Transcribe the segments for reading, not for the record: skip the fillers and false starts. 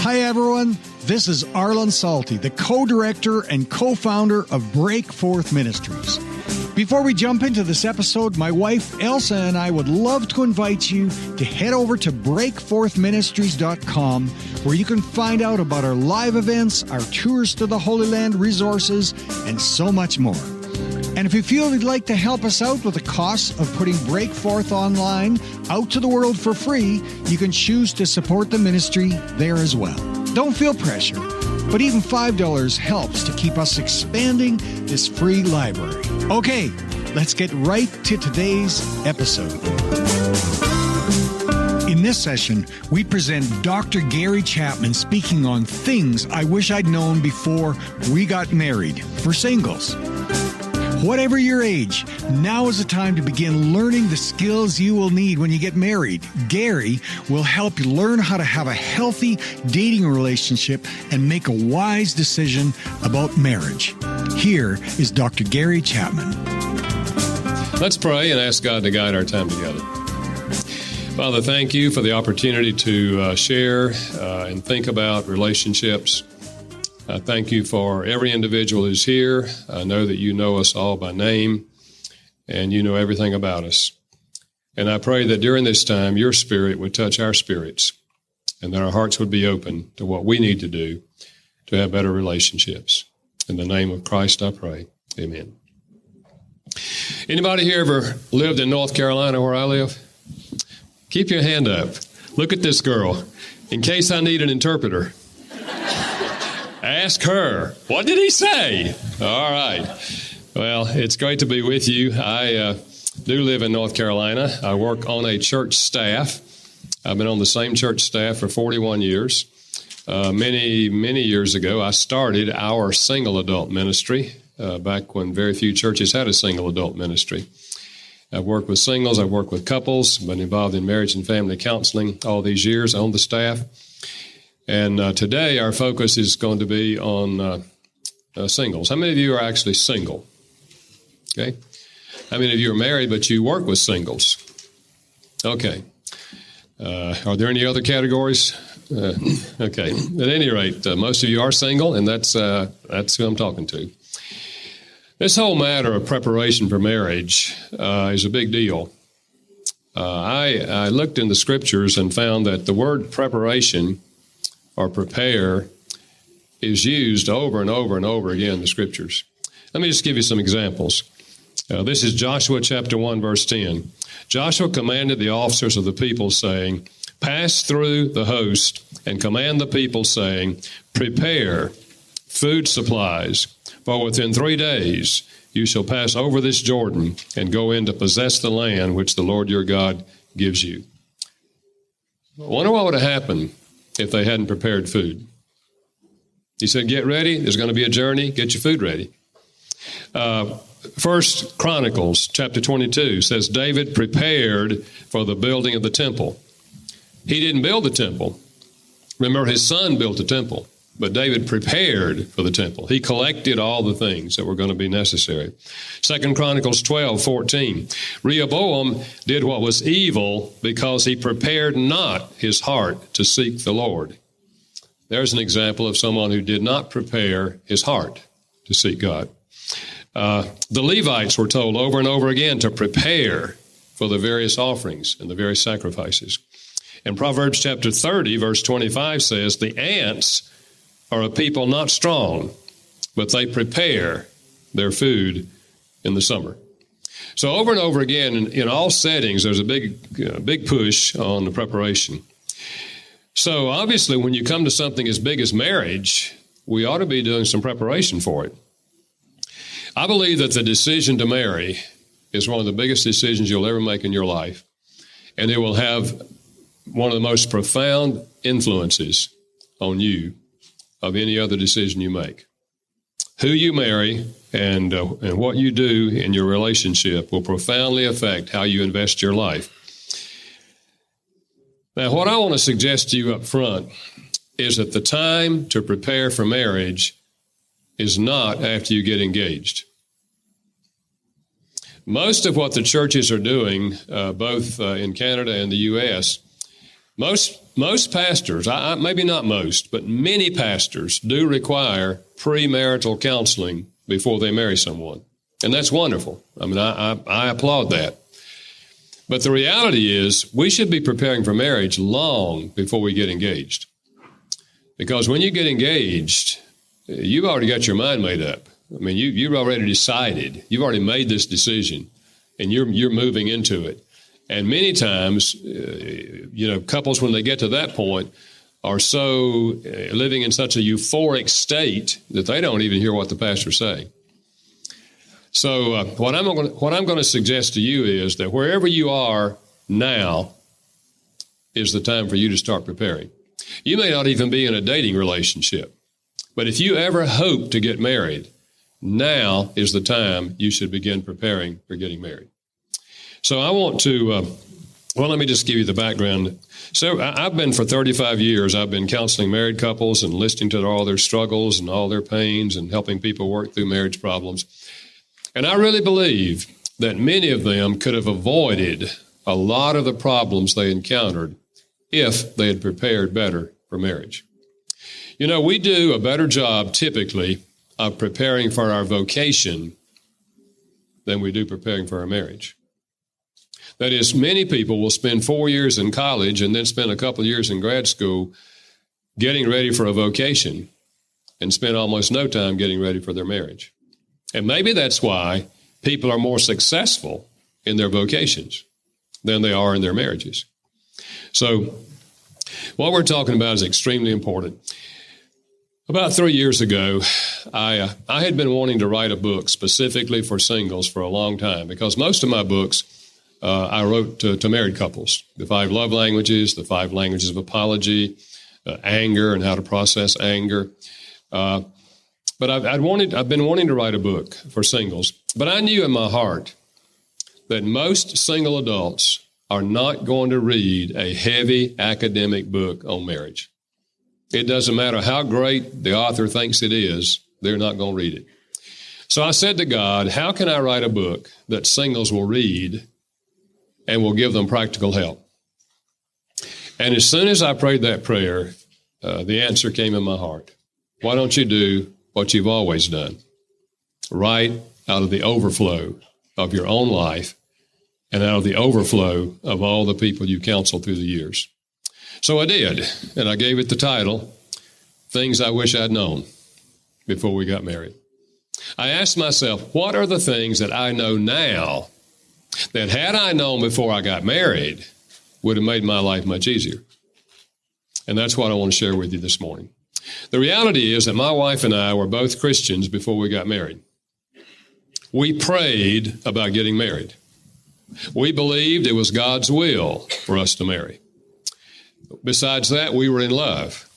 Hi, everyone. This is Arlen Salty, the co-director and co-founder of Break Forth Ministries. Before we jump into this episode, my wife Elsa and I would love to invite you to head over to breakforthministries.com, where you can find out about our live events, our tours to the Holy Land, resources, and so much more. And if you feel you'd like to help us out with the costs of putting Break Forth online out to the world for free, you can choose to support the ministry there as well. Don't feel pressure, but even $5 helps to keep us expanding this free library. Okay, let's get right to today's episode. In this session, we present Dr. Gary Chapman speaking on things I wish I'd known before we got married for singles. Whatever your age, now is the time to begin learning the skills you will need when you get married. Gary will help you learn how to have a healthy dating relationship and make a wise decision about marriage. Here is Dr. Gary Chapman. Let's pray and ask God to guide our time together. Father, thank you for the opportunity to share and think about relationships. I thank you for every individual who's here. I know that you know us all by name, and you know everything about us. And I pray that during this time, your Spirit would touch our spirits, and that our hearts would be open to what we need to do to have better relationships. In the name of Christ, I pray. Amen. Anybody here ever lived in North Carolina where I live? Keep your hand up. Look at this girl. In case I need an interpreter. Ask her. What did he say? All right. Well, it's great to be with you. I do live in North Carolina. I work on a church staff. I've been on the same church staff for 41 years. Many years ago, I started our single adult ministry back when very few churches had a single adult ministry. I've worked with singles. I've worked with couples. Been involved in marriage and family counseling all these years on the staff. And today our focus is going to be on singles. How many of you are actually single? Okay. How many of you are married but you work with singles? Okay. Are there any other categories? Okay. At any rate, most of you are single, and that's who I'm talking to. This whole matter of preparation for marriage is a big deal. I looked in the scriptures and found that the word preparation or prepare is used over and over and over again in the scriptures. Let me just give you some examples. This is Joshua chapter 1, verse 10. Joshua commanded the officers of the people, saying, "Pass through the host and command the people, saying, prepare food supplies, for within 3 days you shall pass over this Jordan and go in to possess the land which the Lord your God gives you." I wonder what would have happened if they hadn't prepared food. He said, get ready. There's going to be a journey. Get your food ready. First Chronicles chapter 22 says David prepared for the building of the temple. He didn't build the temple. Remember, his son built the temple, but David prepared for the temple. He collected all the things that were going to be necessary. Second Chronicles 12:14. Rehoboam did what was evil because he prepared not his heart to seek the Lord. There's an example of someone who did not prepare his heart to seek God. The Levites were told over and over again to prepare for the various offerings and the various sacrifices. And Proverbs chapter 30, verse 25 says, the ants are a people not strong, but they prepare their food in the summer. So over and over again, in all settings, there's a big push on the preparation. So obviously, when you come to something as big as marriage, we ought to be doing some preparation for it. I believe that the decision to marry is one of the biggest decisions you'll ever make in your life, and it will have one of the most profound influences on you of any other decision you make. Who you marry and what you do in your relationship will profoundly affect how you invest your life. Now, what I want to suggest to you up front is that the time to prepare for marriage is not after you get engaged. Most of what the churches are doing, both in Canada and the U.S., Most pastors, maybe not most, but many pastors do require premarital counseling before they marry someone. And that's wonderful. I mean, I applaud that. But the reality is we should be preparing for marriage long before we get engaged. Because when you get engaged, you've already got your mind made up. I mean, you've already decided. You've already made this decision, and you're moving into it. And many times, couples, when they get to that point, are so living in such a euphoric state that they don't even hear what the pastor's saying. So what I'm going to suggest to you is that wherever you are now is the time for you to start preparing. You may not even be in a dating relationship, but if you ever hope to get married, now is the time you should begin preparing for getting married. So I want to, let me just give you the background. So I've been for 35 years, I've been counseling married couples and listening to all their struggles and all their pains and helping people work through marriage problems. And I really believe that many of them could have avoided a lot of the problems they encountered if they had prepared better for marriage. You know, we do a better job typically of preparing for our vocation than we do preparing for our marriage. That is, many people will spend 4 years in college and then spend a couple of years in grad school getting ready for a vocation and spend almost no time getting ready for their marriage. And maybe that's why people are more successful in their vocations than they are in their marriages. So what we're talking about is extremely important. About 3 years ago, I had been wanting to write a book specifically for singles for a long time because most of my books I wrote to married couples, the 5 love languages, the 5 languages of apology, anger and how to process anger. But I've been wanting to write a book for singles, but I knew in my heart that most single adults are not going to read a heavy academic book on marriage. It doesn't matter how great the author thinks it is, they're not going to read it. So I said to God, how can I write a book that singles will read and will give them practical help? And as soon as I prayed that prayer, the answer came in my heart. Why don't you do what you've always done? Write out of the overflow of your own life and out of the overflow of all the people you counseled through the years. So I did, and I gave it the title, Things I Wish I'd Known Before We Got Married. I asked myself, what are the things that I know now that had I known before I got married would have made my life much easier? And that's what I want to share with you this morning. The reality is that my wife and I were both Christians before we got married. We prayed about getting married. We believed it was God's will for us to marry. Besides that, we were in love.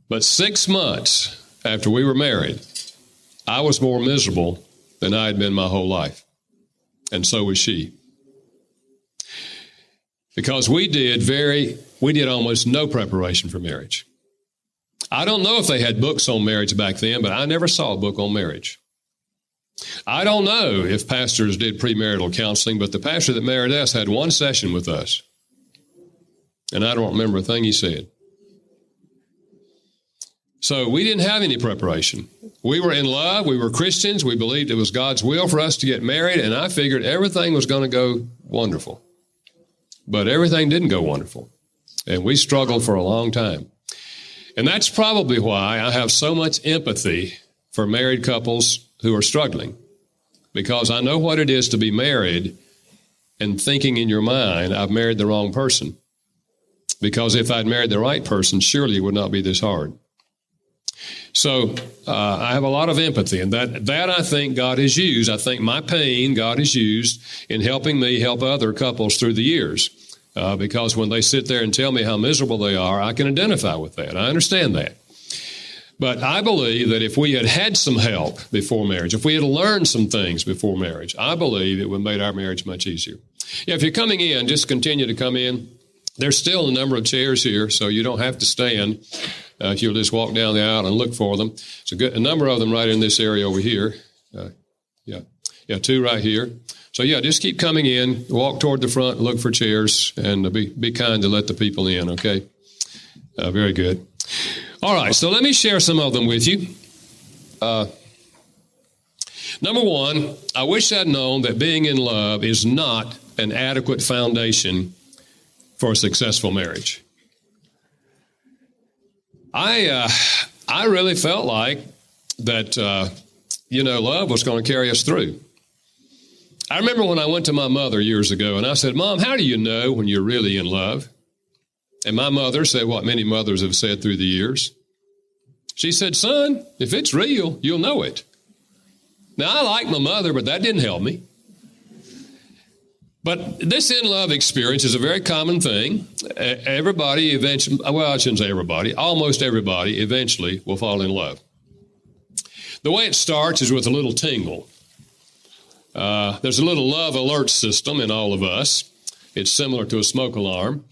But 6 months after we were married, I was more miserable than I had been my whole life. And so was she. Because we did almost no preparation for marriage. I don't know if they had books on marriage back then, but I never saw a book on marriage. I don't know if pastors did premarital counseling, but the pastor that married us had one session with us. And I don't remember a thing he said. So we didn't have any preparation. We were in love. We were Christians. We believed it was God's will for us to get married. And I figured everything was going to go wonderful. But everything didn't go wonderful. And we struggled for a long time. And that's probably why I have so much empathy for married couples who are struggling. Because I know what it is to be married and thinking in your mind, I've married the wrong person. Because if I'd married the right person, surely it would not be this hard. So I have a lot of empathy, and that I think God has used. I think my pain God has used in helping me help other couples through the years. Because when they sit there and tell me how miserable they are, I can identify with that. I understand that. But I believe that if we had had some help before marriage, if we had learned some things before marriage, I believe it would have made our marriage much easier. Yeah, if you're coming in, just continue to come in. There's still a number of chairs here, so you don't have to stand. If you'll just walk down the aisle and look for them. There's a number of them right in this area over here. 2 right here. So, yeah, just keep coming in, walk toward the front, look for chairs, and be kind to let the people in, okay? Very good. All right, so let me share some of them with you. Number one, I wish I'd known that being in love is not an adequate foundation for a successful marriage. I really felt like that, love was going to carry us through. I remember when I went to my mother years ago and I said, Mom, how do you know when you're really in love? And my mother said what many mothers have said through the years. She said, son, if it's real, you'll know it. Now, I like my mother, but that didn't help me. But this in-love experience is a very common thing. Everybody eventually, well, I shouldn't say everybody, almost everybody eventually will fall in love. The way it starts is with a little tingle. There's a little love alert system in all of us. It's similar to a smoke alarm.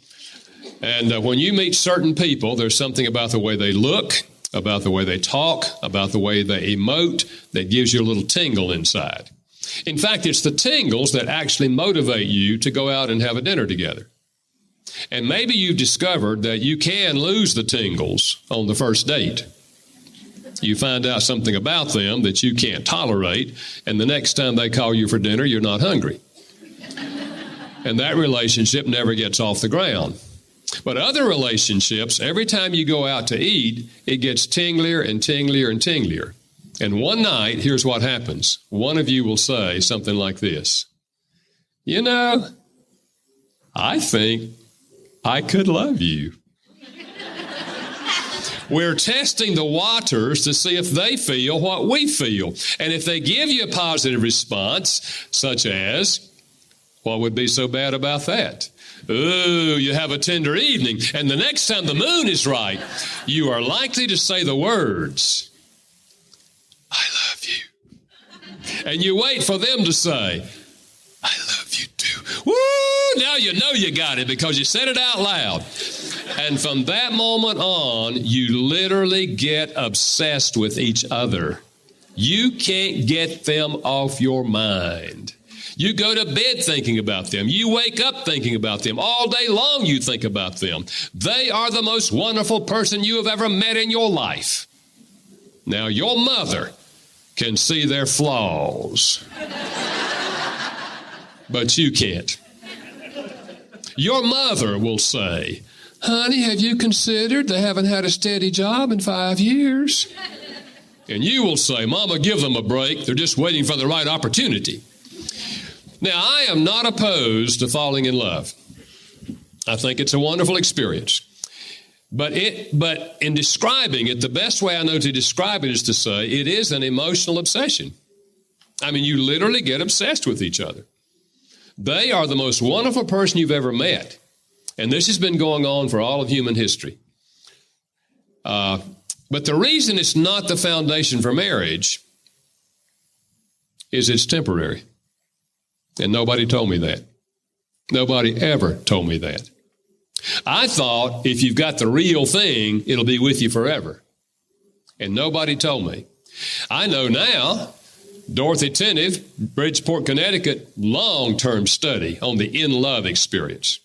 And when you meet certain people, there's something about the way they look, about the way they talk, about the way they emote that gives you a little tingle inside. In fact, it's the tingles that actually motivate you to go out and have a dinner together. And maybe you've discovered that you can lose the tingles on the first date. You find out something about them that you can't tolerate, and the next time they call you for dinner, you're not hungry. And that relationship never gets off the ground. But other relationships, every time you go out to eat, it gets tinglier and tinglier and tinglier. And one night, here's what happens. One of you will say something like this. You know, I think I could love you. We're testing the waters to see if they feel what we feel. And if they give you a positive response, such as, what would be so bad about that? Ooh, you have a tender evening. And the next time the moon is right, you are likely to say the words, I love you. And you wait for them to say, I love you too. Woo! Now you know you got it because you said it out loud. And from that moment on, you literally get obsessed with each other. You can't get them off your mind. You go to bed thinking about them. You wake up thinking about them. All day long you think about them. They are the most wonderful person you have ever met in your life. Now, your mother can see their flaws, but you can't. Your mother will say, honey, have you considered they haven't had a steady job in 5 years? And you will say, Mama, give them a break. They're just waiting for the right opportunity. Now, I am not opposed to falling in love. I think it's a wonderful experience. But in describing it, the best way I know to describe it is to say it is an emotional obsession. I mean, you literally get obsessed with each other. They are the most wonderful person you've ever met. And this has been going on for all of human history. But the reason it's not the foundation for marriage is it's temporary. And nobody told me that. Nobody ever told me that. I thought if you've got the real thing, it'll be with you forever. And nobody told me. I know now, Dorothy Tenev, Bridgeport, Connecticut, long-term study on the in-love experience.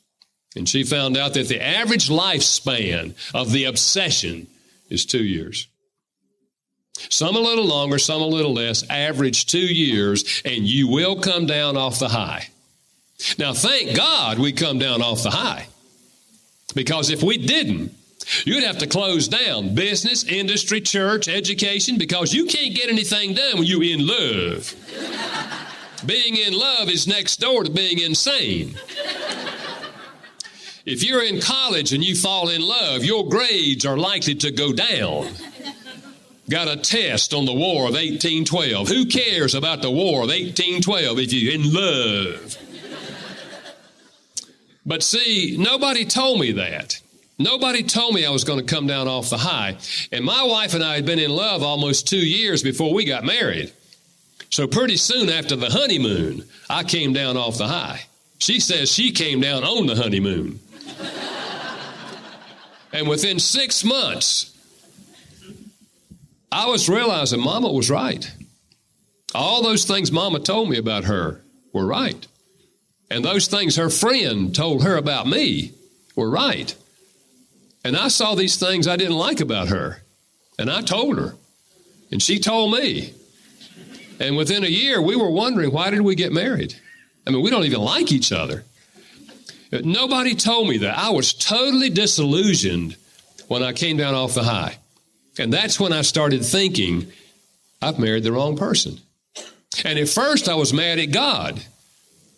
And she found out that the average lifespan of the obsession is 2 years. Some a little longer, some a little less, average 2 years, and you will come down off the high. Now, thank God we come down off the high. Because if we didn't, you'd have to close down business, industry, church, education, because you can't get anything done when you're in love. Being in love is next door to being insane. If you're in college and you fall in love, your grades are likely to go down. Got a test on the War of 1812. Who cares about the War of 1812 if you're in love? But see, nobody told me that. Nobody told me I was going to come down off the high. And my wife and I had been in love almost 2 years before we got married. So pretty soon after the honeymoon, I came down off the high. She says she came down on the honeymoon. And within 6 months, I was realizing Mama was right. All those things Mama told me about her were right. And those things her friend told her about me were right. And I saw these things I didn't like about her. And I told her. And she told me. And within a year, we were wondering, why did we get married? I mean, we don't even like each other. Nobody told me that. I was totally disillusioned when I came down off the high. And that's when I started thinking, I've married the wrong person. And at first I was mad at God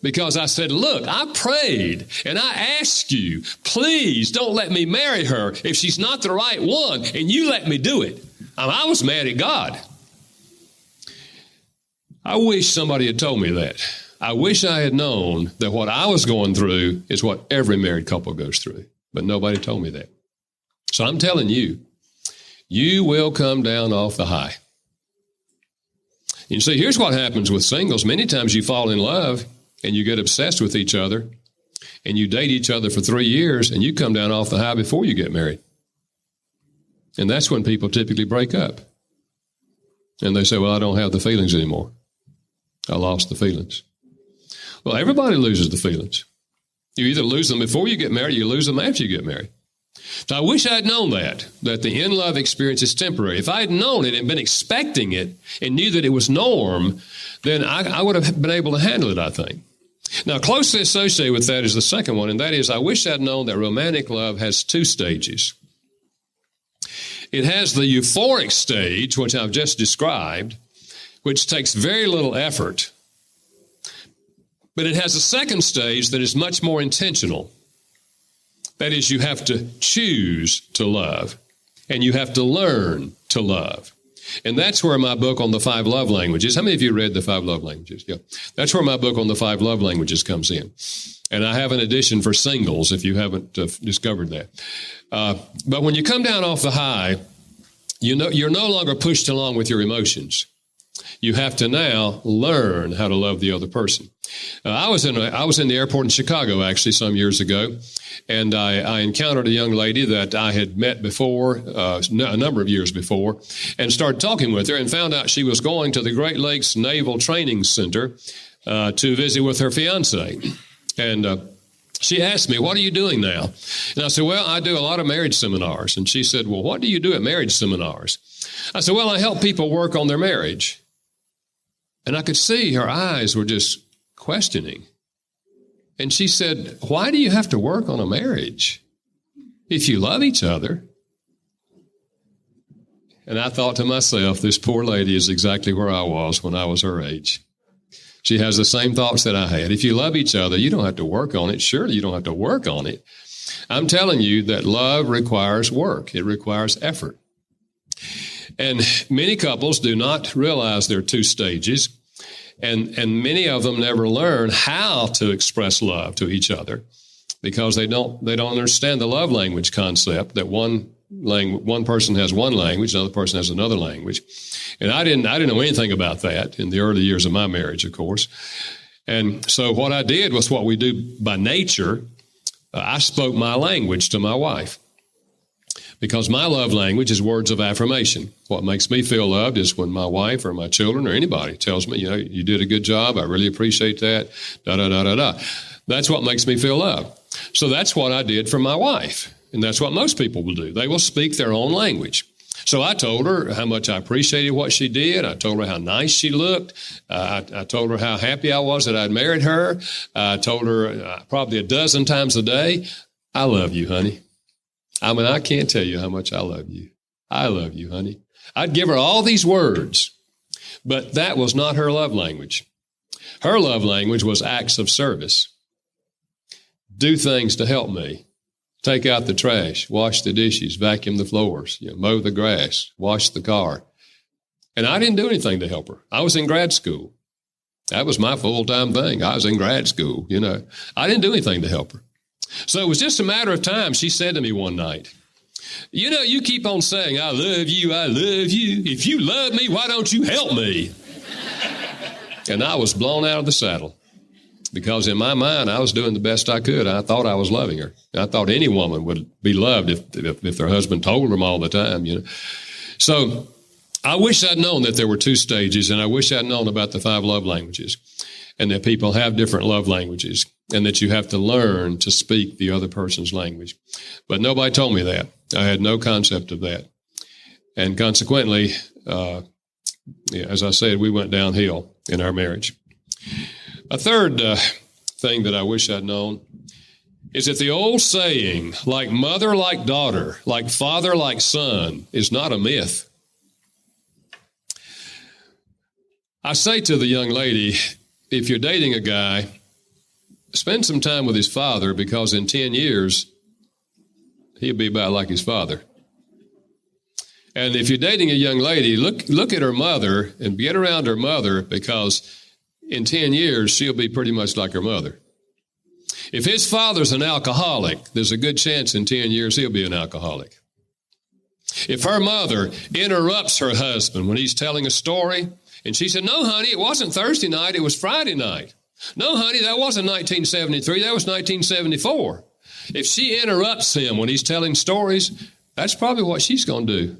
because I said, look, I prayed and I asked you, please don't let me marry her if she's not the right one, and you let me do it. I was mad at God. I wish somebody had told me that. I wish I had known that what I was going through is what every married couple goes through, but nobody told me that. So I'm telling you, you will come down off the high. You see, here's what happens with singles. Many times you fall in love and you get obsessed with each other and you date each other for 3 years and you come down off the high before you get married. And that's when people typically break up. And they say, well, I don't have the feelings anymore. I lost the feelings. Well, everybody loses the feelings. You either lose them before you get married, or you lose them after you get married. So I wish I had known that the in-love experience is temporary. If I had known it and been expecting it and knew that it was norm, then I would have been able to handle it, I think. Now, closely associated with that is the second one, and that is I wish I'd known that romantic love has 2 stages. It has the euphoric stage, which I've just described, which takes very little effort. But it has a second stage that is much more intentional. That is, you have to choose to love, and you have to learn to love. And that's where my book on the 5 love languages, how many of you read the 5 love languages? Yeah. That's where my book on the 5 love languages comes in. And I have an edition for singles if you haven't discovered that. But when you come down off the high, you're no longer pushed along with your emotions. You have to now learn how to love the other person. I was in the airport in Chicago, actually, some years ago, and I encountered a young lady that I had met before, a number of years before, and started talking with her and found out she was going to the Great Lakes Naval Training Center to visit with her fiance. And she asked me, what are you doing now? And I said, well, I do a lot of marriage seminars. And she said, well, what do you do at marriage seminars? I said, well, I help people work on their marriage. And I could see her eyes were just questioning. And she said, why do you have to work on a marriage if you love each other? And I thought to myself, this poor lady is exactly where I was when I was her age. She has the same thoughts that I had. If you love each other, you don't have to work on it. Surely you don't have to work on it. I'm telling you that love requires work. It requires effort. And many couples do not realize there are 2 stages, and many of them never learn how to express love to each other because they don't understand the love language concept that one person has one language, another person has another language. And I didn't know anything about that in the early years of my marriage, of course. And so what I did was what we do by nature. I spoke my language to my wife. Because my love language is words of affirmation. What makes me feel loved is when my wife or my children or anybody tells me, you did a good job. I really appreciate that. Da-da-da-da-da. That's what makes me feel loved. So that's what I did for my wife. And that's what most people will do. They will speak their own language. So I told her how much I appreciated what she did. I told her how nice she looked. I told her how happy I was that I'd married her. I told her probably a dozen times a day, I love you, honey. I mean, I can't tell you how much I love you. I love you, honey. I'd give her all these words, but that was not her love language. Her love language was acts of service. Do things to help me. Take out the trash, wash the dishes, vacuum the floors, mow the grass, wash the car. And I didn't do anything to help her. I was in grad school. That was my full-time thing. I was in grad school, I didn't do anything to help her. So it was just a matter of time. She said to me one night, you keep on saying, I love you, I love you. If you love me, why don't you help me? And I was blown out of the saddle because in my mind, I was doing the best I could. I thought I was loving her. I thought any woman would be loved if their husband told them all the time, So I wish I'd known that there were 2 stages, and I wish I'd known about the 5 love languages. and that people have different love languages, and that you have to learn to speak the other person's language. But nobody told me that. I had no concept of that. And consequently, as I said, we went downhill in our marriage. A third thing that I wish I'd known is that the old saying, like mother, like daughter, like father, like son, is not a myth. I say to the young lady, if you're dating a guy, spend some time with his father, because in 10 years, he'll be about like his father. And if you're dating a young lady, look at her mother and get around her mother, because in 10 years, she'll be pretty much like her mother. If his father's an alcoholic, there's a good chance in 10 years he'll be an alcoholic. If her mother interrupts her husband when he's telling a story, and she said, "No, honey, it wasn't Thursday night, it was Friday night. No, honey, that wasn't 1973, that was 1974. If she interrupts him when he's telling stories, that's probably what she's going to do.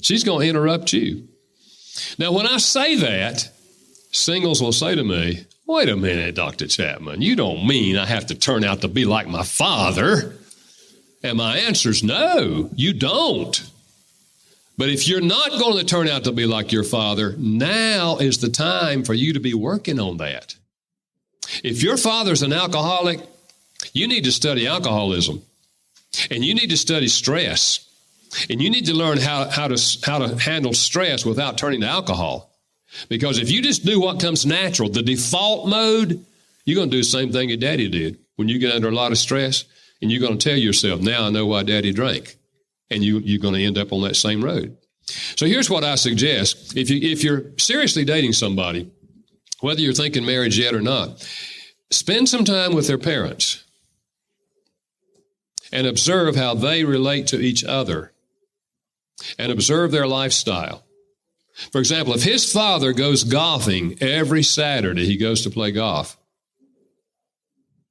She's going to interrupt you. Now, when I say that, singles will say to me, "Wait a minute, Dr. Chapman, you don't mean I have to turn out to be like my father?" And my answer is no, you don't. But if you're not going to turn out to be like your father, now is the time for you to be working on that. If your father's an alcoholic, you need to study alcoholism, and you need to study stress, and you need to learn how to handle stress without turning to alcohol. Because if you just do what comes natural, the default mode, you're going to do the same thing your daddy did when you get under a lot of stress, and you're going to tell yourself, "Now I know why daddy drank." And you're going to end up on that same road. So here's what I suggest. If you're seriously dating somebody, whether you're thinking marriage yet or not, spend some time with their parents and observe how they relate to each other and observe their lifestyle. For example, if his father goes golfing every Saturday, he goes to play golf,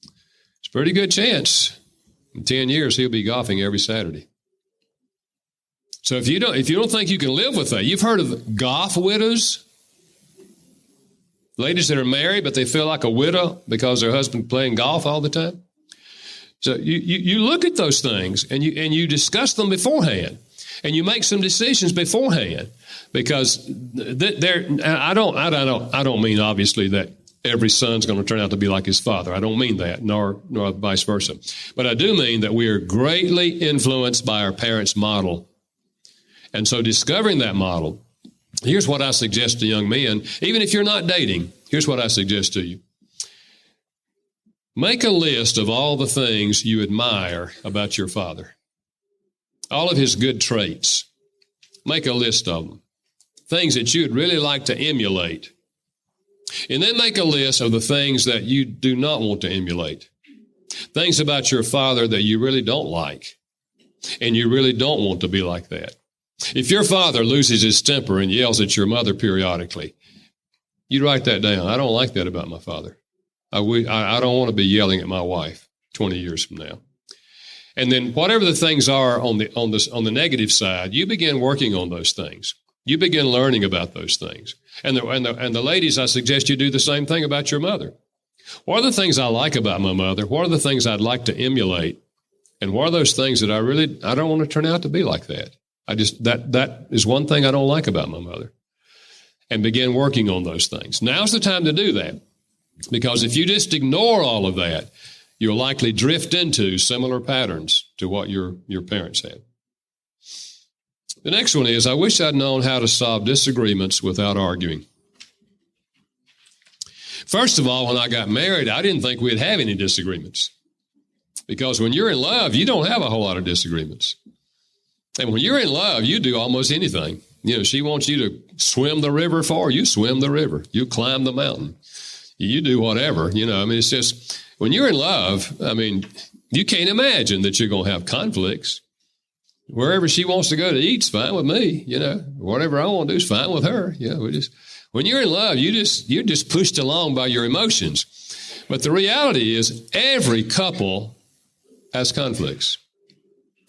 it's a pretty good chance in 10 years he'll be golfing every Saturday. So if you don't think you can live with that, you've heard of golf widows, ladies that are married but they feel like a widow because their husband playing golf all the time. So you look at those things and you discuss them beforehand, and you make some decisions beforehand, because I don't mean obviously that every son's going to turn out to be like his father. I don't mean that, nor vice versa. But I do mean that we are greatly influenced by our parents' model. And so discovering that model, here's what I suggest to young men, even if you're not dating, here's what I suggest to you. Make a list of all the things you admire about your father, all of his good traits. Make a list of them, things that you'd really like to emulate. And then make a list of the things that you do not want to emulate, things about your father that you really don't like, and you really don't want to be like that. If your father loses his temper and yells at your mother periodically, you write that down. I don't like that about my father. I don't want to be yelling at my wife 20 years from now. And then whatever the things are on the negative side, you begin working on those things. You begin learning about those things. And the ladies, I suggest you do the same thing about your mother. What are the things I like about my mother? What are the things I'd like to emulate? And what are those things that I don't want to turn out to be like that? That is one thing I don't like about my mother. And begin working on those things. Now's the time to do that. Because if you just ignore all of that, you'll likely drift into similar patterns to what your parents had. The next one is, I wish I'd known how to solve disagreements without arguing. First of all, when I got married, I didn't think we'd have any disagreements. Because when you're in love, you don't have a whole lot of disagreements. And when you're in love, you do almost anything. You know, she wants you to swim the river for her, you swim the river. You climb the mountain. You do whatever, it's just, when you're in love, you can't imagine that you're going to have conflicts. Wherever she wants to go to eat's fine with me, whatever I want to do is fine with her. When you're in love, you're just pushed along by your emotions. But the reality is every couple has conflicts.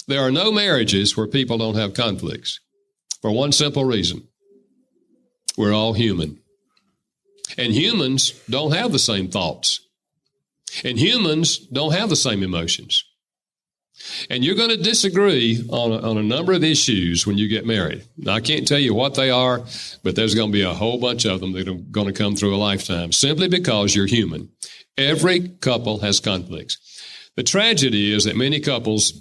There are no marriages where people don't have conflicts for one simple reason. We're all human. And humans don't have the same thoughts. And humans don't have the same emotions. And you're going to disagree on a number of issues when you get married. Now, I can't tell you what they are, but there's going to be a whole bunch of them that are going to come through a lifetime simply because you're human. Every couple has conflicts. The tragedy is that many couples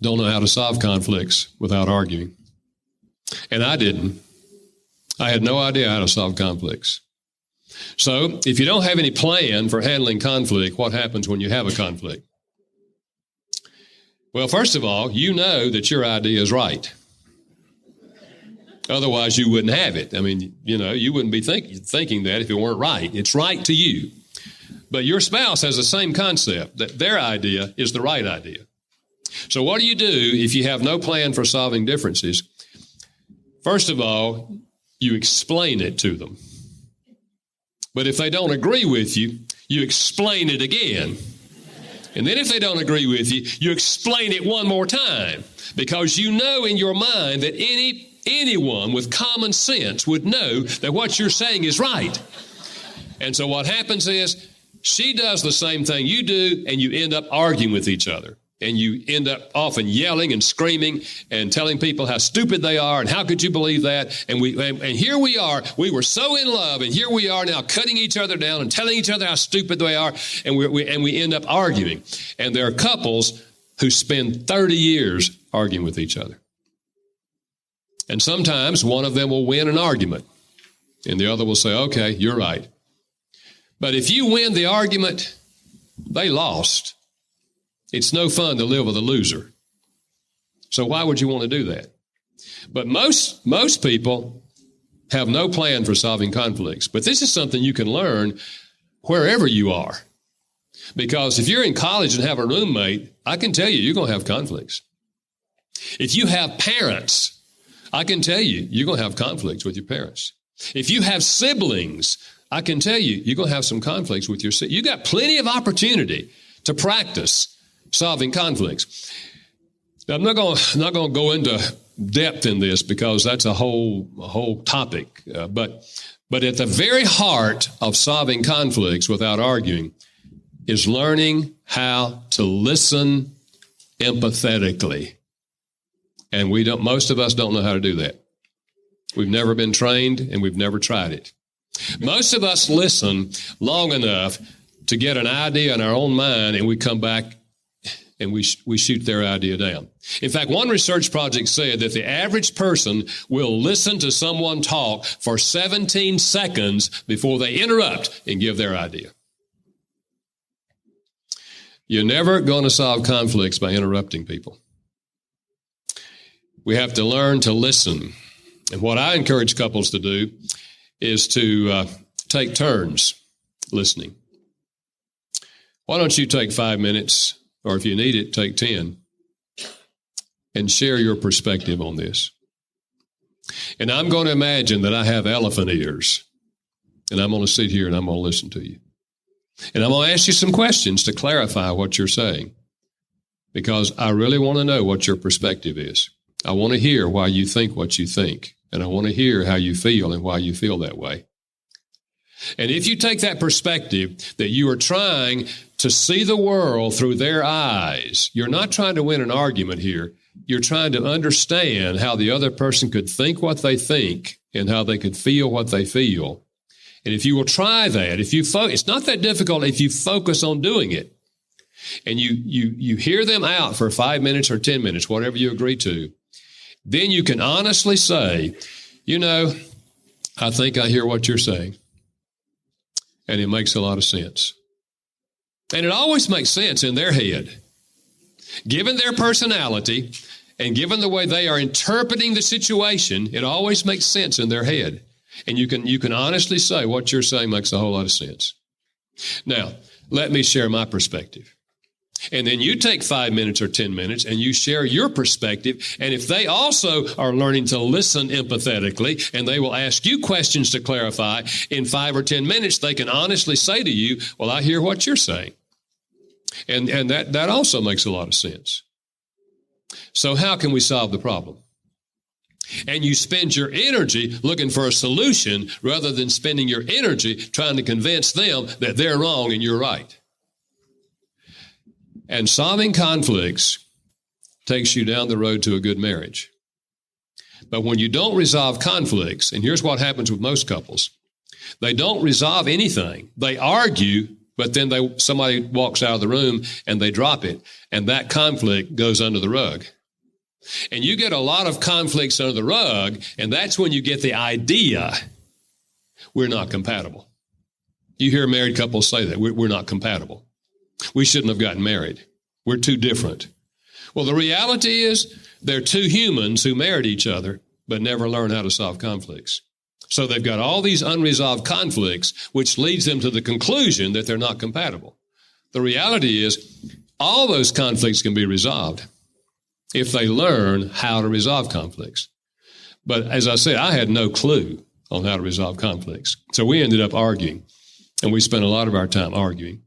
don't know how to solve conflicts without arguing. And I didn't. I had no idea how to solve conflicts. So if you don't have any plan for handling conflict, what happens when you have a conflict? Well, first of all, you know that your idea is right. Otherwise, you wouldn't have it. I mean, you wouldn't be thinking that if it weren't right. It's right to you. But your spouse has the same concept, that their idea is the right idea. So what do you do if you have no plan for solving differences? First of all, you explain it to them. But if they don't agree with you, you explain it again. And then if they don't agree with you, you explain it one more time, because you know in your mind that anyone with common sense would know that what you're saying is right. And so what happens is she does the same thing you do, and you end up arguing with each other. And you end up often yelling and screaming and telling people how stupid they are and how could you believe that? And here we are. We were so in love, and here we are now cutting each other down and telling each other how stupid they are, and we end up arguing. And there are couples who spend 30 years arguing with each other. And sometimes one of them will win an argument, and the other will say, okay, you're right. But if you win the argument, they lost. It's no fun to live with a loser. So why would you want to do that? But most people have no plan for solving conflicts. But this is something you can learn wherever you are. Because if you're in college and have a roommate, I can tell you, you're going to have conflicts. If you have parents, I can tell you, you're going to have conflicts with your parents. If you have siblings, I can tell you, you're going to have some conflicts with your siblings. You got plenty of opportunity to practice solving conflicts. Now, I'm not going to go into depth in this because that's a whole topic. But at the very heart of solving conflicts without arguing is learning how to listen empathetically. And most of us don't know how to do that. We've never been trained, and we've never tried it. Most of us listen long enough to get an idea in our own mind, and we come back and we shoot their idea down. In fact, one research project said that the average person will listen to someone talk for 17 seconds before they interrupt and give their idea. You're never going to solve conflicts by interrupting people. We have to learn to listen. And what I encourage couples to do is to take turns listening. Why don't you take 5 minutes, or if you need it, take 10, and share your perspective on this. And I'm going to imagine that I have elephant ears, and I'm going to sit here and I'm going to listen to you. And I'm going to ask you some questions to clarify what you're saying, because I really want to know what your perspective is. I want to hear why you think what you think, and I want to hear how you feel and why you feel that way. And if you take that perspective that you are trying to see the world through their eyes, you're not trying to win an argument here. You're trying to understand how the other person could think what they think and how they could feel what they feel. And if you will try that, it's not that difficult if you focus on doing it. And you hear them out for 5 minutes or 10 minutes, whatever you agree to, then you can honestly say, I think I hear what you're saying. And it makes a lot of sense. And it always makes sense in their head. Given their personality and given the way they are interpreting the situation, it always makes sense in their head. And you can honestly say what you're saying makes a whole lot of sense. Now, let me share my perspective. And then you take 5 minutes or 10 minutes and you share your perspective. And if they also are learning to listen empathetically and they will ask you questions to clarify, in 5 or 10 minutes, they can honestly say to you, well, I hear what you're saying. And that also makes a lot of sense. So how can we solve the problem? And you spend your energy looking for a solution rather than spending your energy trying to convince them that they're wrong and you're right. And solving conflicts takes you down the road to a good marriage. But when you don't resolve conflicts, and here's what happens with most couples, they don't resolve anything. They argue, but then somebody walks out of the room and they drop it, and that conflict goes under the rug. And you get a lot of conflicts under the rug, and that's when you get the idea we're not compatible. You hear married couples say that. We're not compatible. We shouldn't have gotten married. We're too different. Well, the reality is they're two humans who married each other but never learned how to solve conflicts. So they've got all these unresolved conflicts, which leads them to the conclusion that they're not compatible. The reality is all those conflicts can be resolved if they learn how to resolve conflicts. But as I said, I had no clue on how to resolve conflicts. So we ended up arguing, and we spent a lot of our time arguing.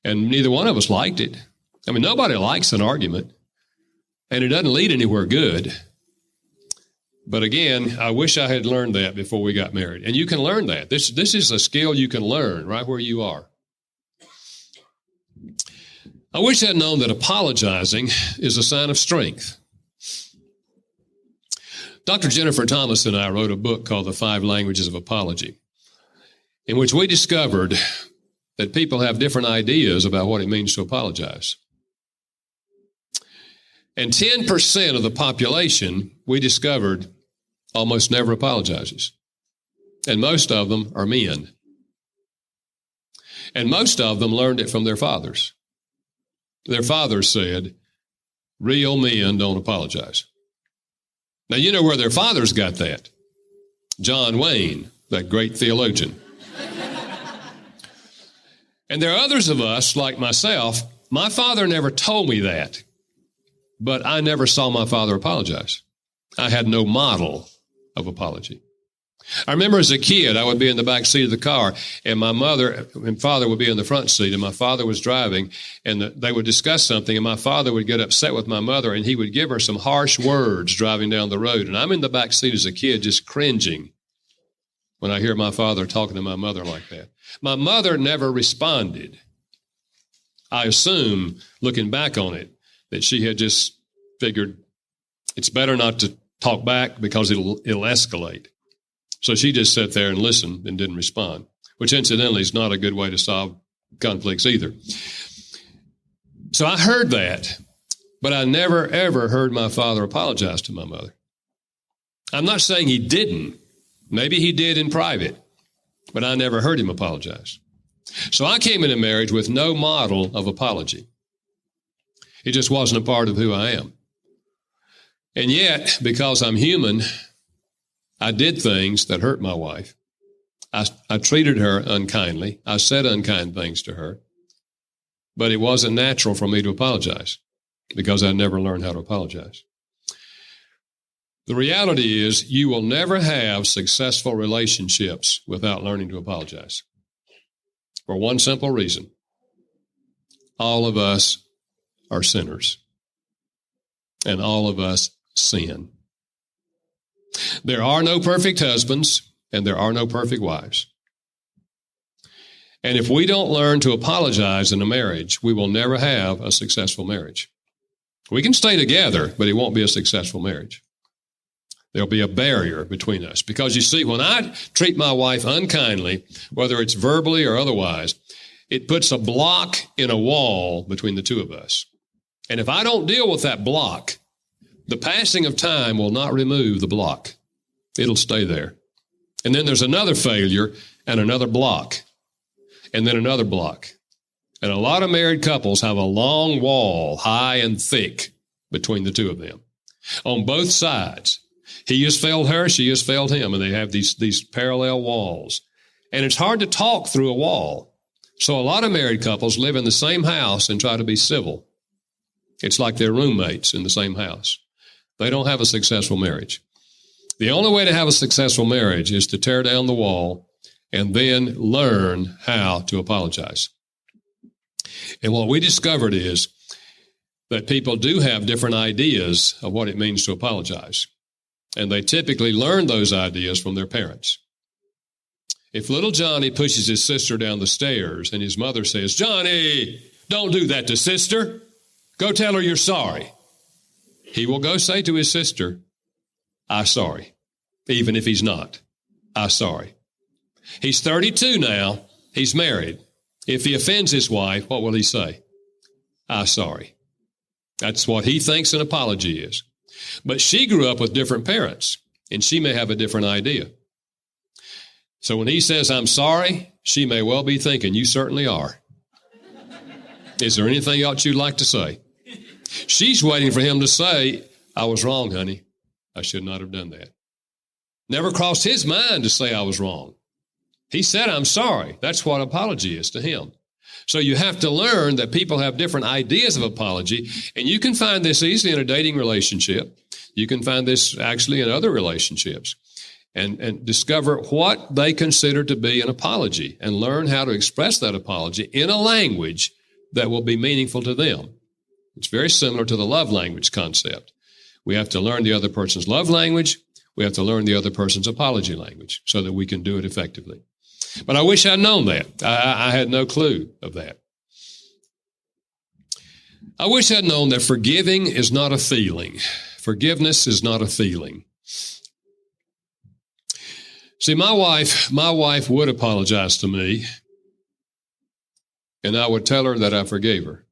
And neither one of us liked it. I mean, nobody likes an argument, and it doesn't lead anywhere good. But again, I wish I had learned that before we got married. And you can learn that. This is a skill you can learn right where you are. I wish I'd known that apologizing is a sign of strength. Dr. Jennifer Thomas and I wrote a book called The 5 Languages of Apology, in which we discovered that people have different ideas about what it means to apologize. And 10% of the population, we discovered, almost never apologizes. And most of them are men. And most of them learned it from their fathers. Their fathers said, real men don't apologize. Now, you know where their fathers got that? John Wayne, that great theologian. And there are others of us, like myself, my father never told me that. But I never saw my father apologize. I had no model of apology. I remember as a kid, I would be in the back seat of the car, and my mother and father would be in the front seat, and my father was driving, and they would discuss something, and my father would get upset with my mother, and he would give her some harsh words driving down the road. And I'm in the back seat as a kid just cringing when I hear my father talking to my mother like that. My mother never responded. I assume, looking back on it, that she had just figured it's better not to talk back because it'll escalate. So she just sat there and listened and didn't respond, which incidentally is not a good way to solve conflicts either. So I heard that, but I never, ever heard my father apologize to my mother. I'm not saying he didn't. Maybe he did in private, but I never heard him apologize. So I came into marriage with no model of apology. It just wasn't a part of who I am. And yet, because I'm human, I did things that hurt my wife. I treated her unkindly. I said unkind things to her. But it wasn't natural for me to apologize because I never learned how to apologize. The reality is you will never have successful relationships without learning to apologize. For one simple reason. All of us are sinners. And all of us sin. There are no perfect husbands, and there are no perfect wives. And if we don't learn to apologize in a marriage, we will never have a successful marriage. We can stay together, but it won't be a successful marriage. There'll be a barrier between us. Because you see, when I treat my wife unkindly, whether it's verbally or otherwise, it puts a block in a wall between the two of us. And if I don't deal with that block, the passing of time will not remove the block. It'll stay there. And then there's another failure and another block, and then another block. And a lot of married couples have a long wall, high and thick, between the two of them, on both sides. He has failed her, she has failed him, and they have these parallel walls. And it's hard to talk through a wall. So a lot of married couples live in the same house and try to be civil. It's like they're roommates in the same house. They don't have a successful marriage. The only way to have a successful marriage is to tear down the wall and then learn how to apologize. And what we discovered is that people do have different ideas of what it means to apologize. And they typically learn those ideas from their parents. If little Johnny pushes his sister down the stairs and his mother says, "Johnny, don't do that to sister. Go tell her you're sorry," he will go say to his sister, "I'm sorry," even if he's not. "I'm sorry." He's 32 now. He's married. If he offends his wife, what will he say? "I'm sorry." That's what he thinks an apology is. But she grew up with different parents, and she may have a different idea. So when he says, "I'm sorry," she may well be thinking, "You certainly are. Is there anything else you'd like to say?" She's waiting for him to say, "I was wrong, honey. I should not have done that." Never crossed his mind to say I was wrong. He said, "I'm sorry." That's what apology is to him. So you have to learn that people have different ideas of apology, and you can find this easily in a dating relationship. You can find this actually in other relationships, and discover what they consider to be an apology and learn how to express that apology in a language that will be meaningful to them. It's very similar to the love language concept. We have to learn the other person's love language. We have to learn the other person's apology language so that we can do it effectively. But I wish I'd known that. I had no clue of that. I wish I'd known that forgiving is not a feeling. Forgiveness is not a feeling. See, my wife would apologize to me, and I would tell her that I forgave her.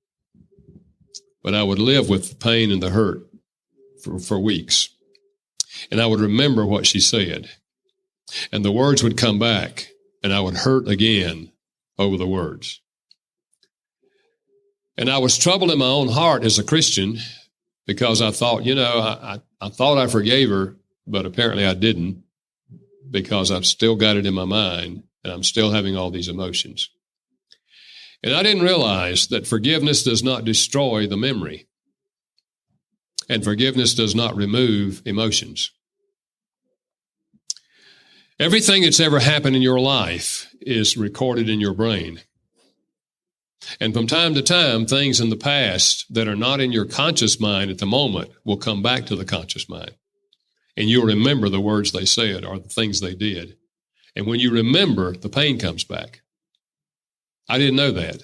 But I would live with the pain and the hurt for weeks. And I would remember what she said. And the words would come back, and I would hurt again over the words. And I was troubled in my own heart as a Christian because I thought, I thought I forgave her, but apparently I didn't, because I've still got it in my mind and I'm still having all these emotions. And I didn't realize that forgiveness does not destroy the memory, and forgiveness does not remove emotions. Everything that's ever happened in your life is recorded in your brain. And from time to time, things in the past that are not in your conscious mind at the moment will come back to the conscious mind. And you'll remember the words they said or the things they did. And when you remember, the pain comes back. I didn't know that.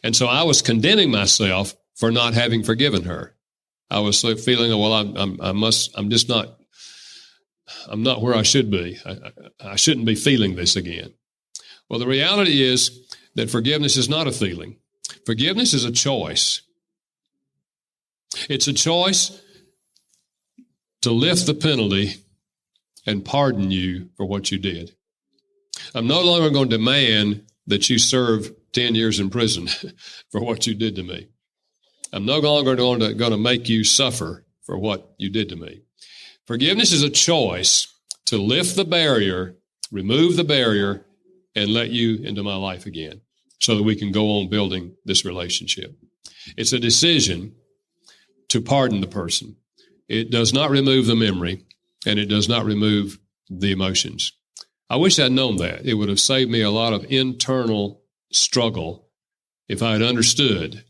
And so I was condemning myself for not having forgiven her. I was feeling, well, I'm not where I should be. I shouldn't be feeling this again. Well, the reality is that forgiveness is not a feeling. Forgiveness is a choice. It's a choice to lift the penalty and pardon you for what you did. I'm no longer going to demand that you serve 10 years in prison for what you did to me. I'm no longer going to make you suffer for what you did to me. Forgiveness is a choice to lift the barrier, remove the barrier, and let you into my life again so that we can go on building this relationship. It's a decision to pardon the person. It does not remove the memory, and it does not remove the emotions. I wish I'd known that. It would have saved me a lot of internal struggle if I had understood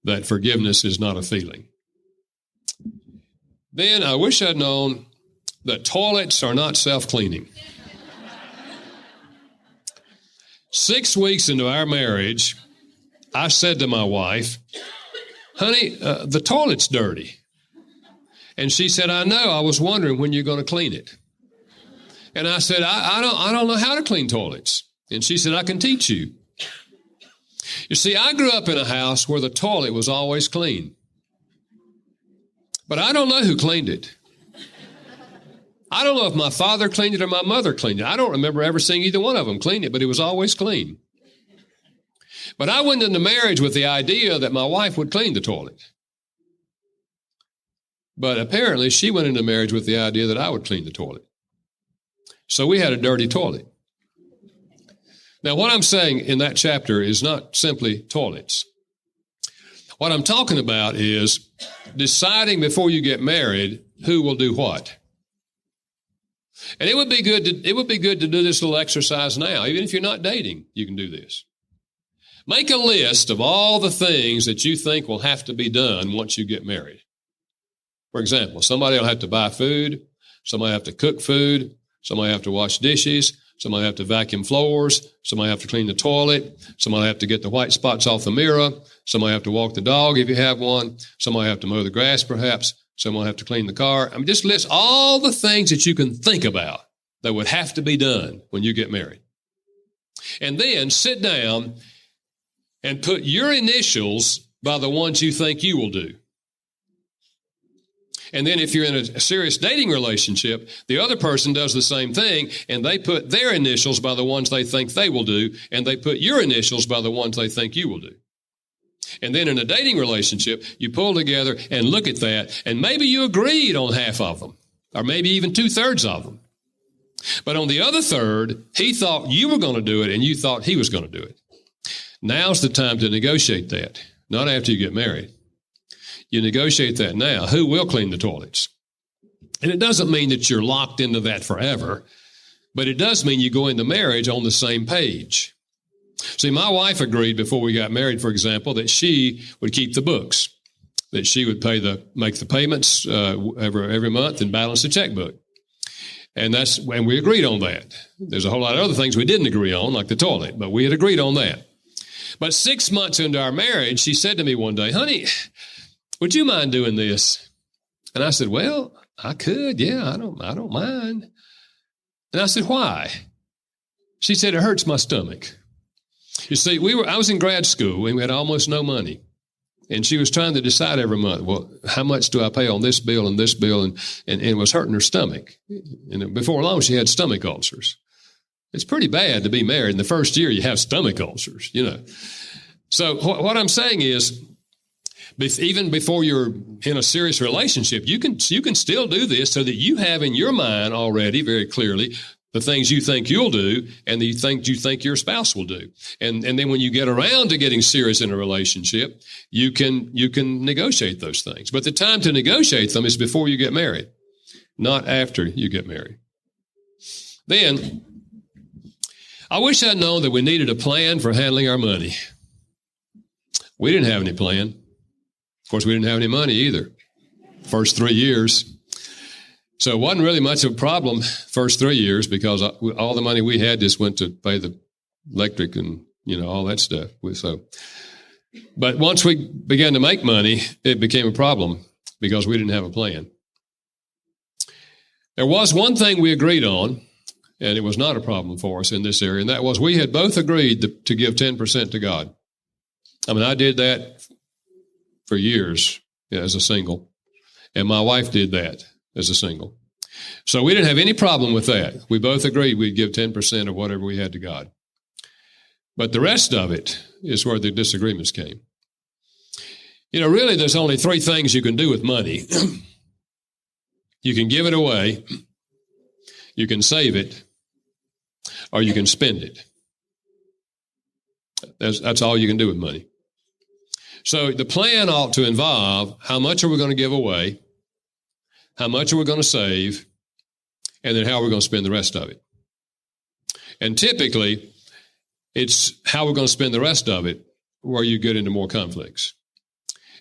that forgiveness is not a feeling. Then I wish I'd known that toilets are not self-cleaning. 6 weeks into our marriage, I said to my wife, "Honey, the toilet's dirty." And she said, "I know. I was wondering when you're going to clean it." And I said, I don't know how to clean toilets. And she said, "I can teach you." You see, I grew up in a house where the toilet was always clean. But I don't know who cleaned it. I don't know if my father cleaned it or my mother cleaned it. I don't remember ever seeing either one of them clean it, but it was always clean. But I went into marriage with the idea that my wife would clean the toilet. But apparently she went into marriage with the idea that I would clean the toilet. So we had a dirty toilet. Now, what I'm saying in that chapter is not simply toilets. What I'm talking about is deciding before you get married who will do what. And it would be good to do this little exercise now. Even if you're not dating, you can do this. Make a list of all the things that you think will have to be done once you get married. For example, somebody will have to buy food, somebody have to cook food, somebody have to wash dishes, somebody have to vacuum floors, somebody have to clean the toilet, somebody have to get the white spots off the mirror, somebody have to walk the dog if you have one, somebody have to mow the grass perhaps, someone have to clean the car. I mean, just list all the things that you can think about that would have to be done when you get married. And then sit down and put your initials by the ones you think you will do. And then if you're in a serious dating relationship, the other person does the same thing, and they put their initials by the ones they think they will do, and they put your initials by the ones they think you will do. And then in a dating relationship, you pull together and look at that, and maybe you agreed on half of them, or maybe even 2/3 of them. But on the other third, he thought you were going to do it, and you thought he was going to do it. Now's the time to negotiate that, not after you get married. You negotiate that now. Who will clean the toilets? And it doesn't mean that you're locked into that forever, but it does mean you go into marriage on the same page. See, my wife agreed before we got married, for example, that she would keep the books, that she would make the payments every month and balance the checkbook. And we agreed on that. There's a whole lot of other things we didn't agree on, like the toilet, but we had agreed on that. But 6 months into our marriage, she said to me one day, "Honey, would you mind doing this?" And I said, "Well, I could. Yeah, I don't mind." And I said, "Why?" She said, "It hurts my stomach." You see, I was in grad school and we had almost no money. And she was trying to decide every month, well, how much do I pay on this bill and this bill? And it was hurting her stomach. And before long, she had stomach ulcers. It's pretty bad to be married. In the first year, you have stomach ulcers, you know. So what I'm saying is, even before you're in a serious relationship, you can still do this so that you have in your mind already very clearly the things you think you'll do and the things you think your spouse will do. And then when you get around to getting serious in a relationship, you can negotiate those things. But the time to negotiate them is before you get married, not after you get married. Then, I wish I'd known that we needed a plan for handling our money. We didn't have any plan. Of course, we didn't have any money either. First 3 years. So it wasn't really much of a problem first 3 years because all the money we had just went to pay the electric and, all that stuff. But once we began to make money, it became a problem because we didn't have a plan. There was one thing we agreed on, and it was not a problem for us in this area, and that was we had both agreed to give 10% to God. I mean, I did that for years as a single, and my wife did that as a single. So we didn't have any problem with that. We both agreed we'd give 10% of whatever we had to God. But the rest of it is where the disagreements came. Really, there's only 3 things you can do with money. You can give it away, you can save it, or you can spend it. That's all you can do with money. So the plan ought to involve how much are we going to give away, how much are we going to save, and then how we're going to spend the rest of it. And typically, it's how we're going to spend the rest of it where you get into more conflicts.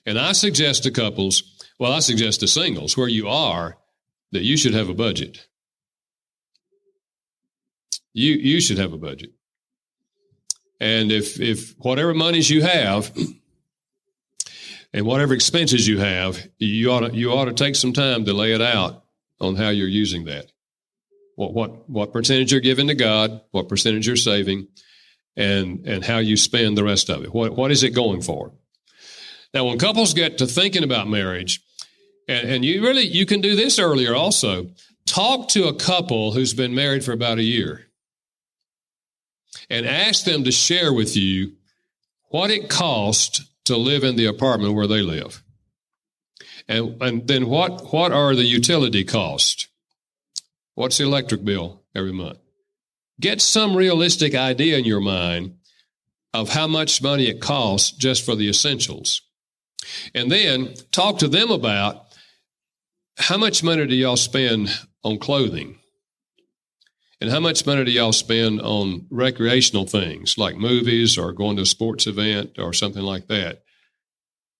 And I suggest to couples, I suggest to singles, where you are, that you should have a budget. You should have a budget. And if whatever monies you have and whatever expenses you have, you ought to take some time to lay it out on how you're using that. What percentage you're giving to God, what percentage you're saving, and how you spend the rest of it. What is it going for? Now, when couples get to thinking about marriage, and you can do this earlier also, talk to a couple who's been married for about a year and ask them to share with you what it costs to live in the apartment where they live. And then what are the utility costs? What's the electric bill every month? Get some realistic idea in your mind of how much money it costs just for the essentials. And then talk to them about how much money do y'all spend on clothing? And how much money do y'all spend on recreational things like movies or going to a sports event or something like that?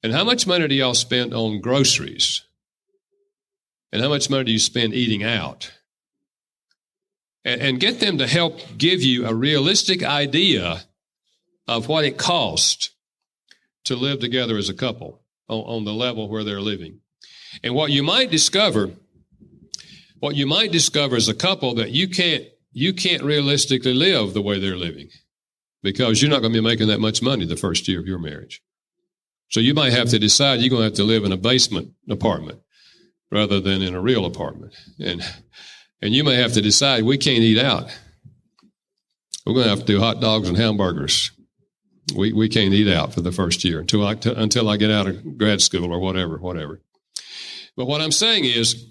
And how much money do y'all spend on groceries? And how much money do you spend eating out? And get them to help give you a realistic idea of what it costs to live together as a couple on the level where they're living. And what you might discover as a couple, that you can't realistically live the way they're living, because you're not going to be making that much money the first year of your marriage. So you might have to decide you're going to have to live in a basement apartment rather than in a real apartment. And you may have to decide, we can't eat out. We're going to have to do hot dogs and hamburgers. We can't eat out for the first year until I get out of grad school or whatever. But what I'm saying is,